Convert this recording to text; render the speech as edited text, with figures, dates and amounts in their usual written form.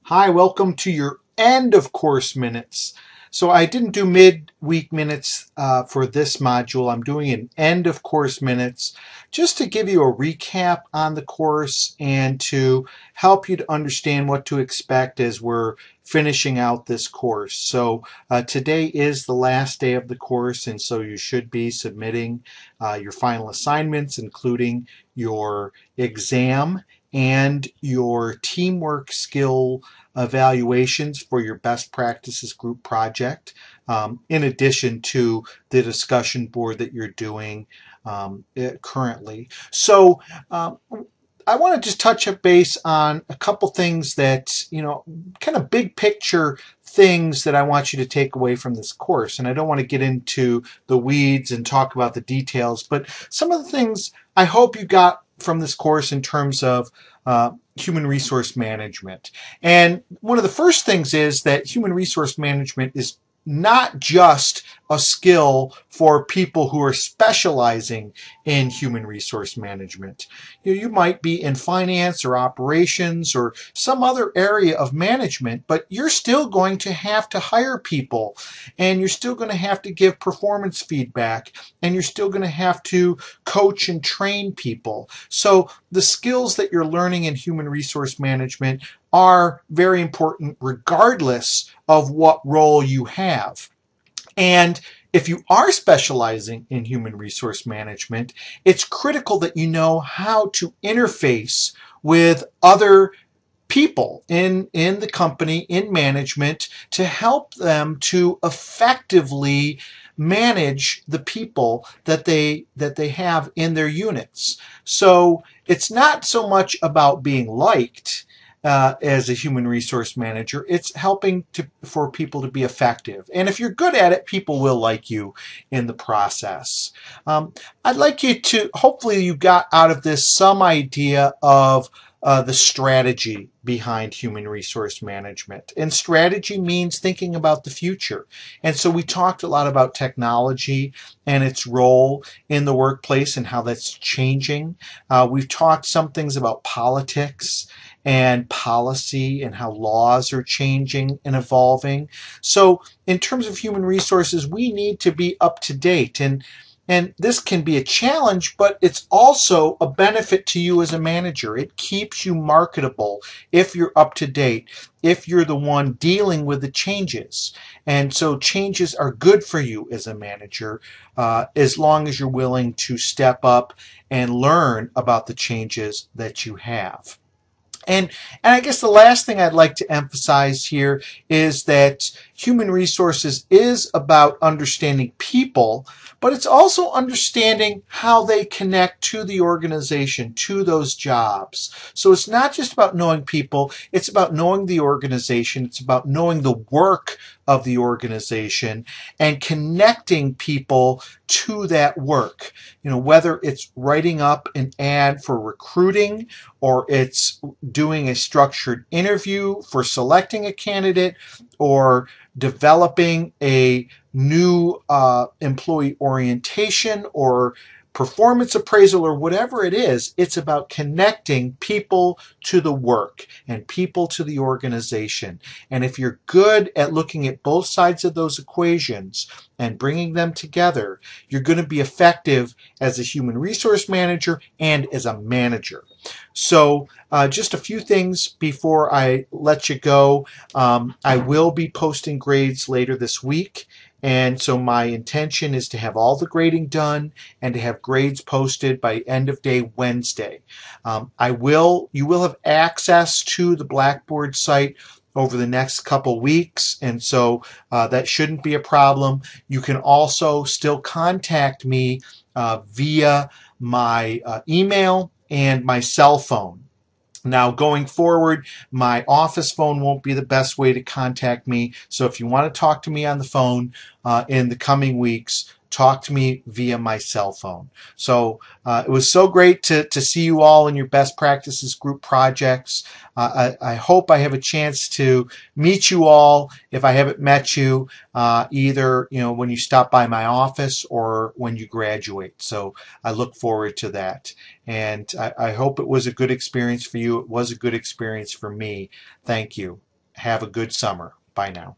Hi, welcome to your end of course minutes. So I didn't do mid-week minutes for this module. I'm doing an end of course minutes just to give you a recap on the course and to help you to understand what to expect as we're finishing out this course. So today is the last day of the course, and so you should be submitting your final assignments, including your exam and your teamwork skill evaluations for your best practices group project, in addition to the discussion board that you're doing currently. So I want to just touch a base on a couple things that, kind of big picture things that I want you to take away from this course. And I don't want to get into the weeds and talk about the details, but some of the things I hope you got from this course in terms of human resource management. And one of the first things is that human resource management is not just a skill for people who are specializing in human resource management. You might be in finance or operations or some other area of management, but you're still going to have to hire people, and you're still going to have to give performance feedback, and you're still going to have to coach and train people. So the skills that you're learning in human resource management are very important regardless of what role you have. And if you are specializing in human resource management, it's critical that you know how to interface with other people in the company, in management, to help them to effectively manage the people that they have in their units. So it's not so much about being liked as a human resource manager. It's helping for people to be effective. And if you're good at it, people will like you in the process. I'd like you to, hopefully you got out of this some idea of the strategy behind human resource management. And strategy means thinking about the future. And so we talked a lot about technology and its role in the workplace and how that's changing. We've talked some things about politics and policy and how laws are changing and evolving. So in terms of human resources, we need to be up to date. And this can be a challenge, but it's also a benefit to you as a manager. It keeps you marketable if you're up to date, if you're the one dealing with the changes. And so changes are good for you as a manager, as long as you're willing to step up and learn about the changes that you have. And I guess the last thing I'd like to emphasize here is that human resources is about understanding people, but it's also understanding how they connect to the organization, to those jobs. So it's not just about knowing people, it's about knowing the organization, it's about knowing the work of the organization and connecting people to that work. Whether it's writing up an ad for recruiting, or it's doing a structured interview for selecting a candidate, or developing a new employee orientation or performance appraisal, or whatever it is, it's about connecting people to the work and people to the organization. And if you're good at looking at both sides of those equations and bringing them together, you're going to be effective as a human resource manager and as a manager. So just a few things before I let you go. I will be posting grades later this week. And so my intention is to have all the grading done and to have grades posted by end of day Wednesday. You will have access to the Blackboard site over the next couple weeks, and so that shouldn't be a problem. You can also still contact me via my email and my cell phone. Now, going forward, my office phone won't be the best way to contact me. So if you want to talk to me on the phone in the coming weeks, talk to me via my cell phone. So it was so great to see you all in your best practices group projects. I hope I have a chance to meet you all if I haven't met you, either when you stop by my office or when you graduate. So I look forward to that. And I hope it was a good experience for you. It was a good experience for me. Thank you. have a good summer. Bye now.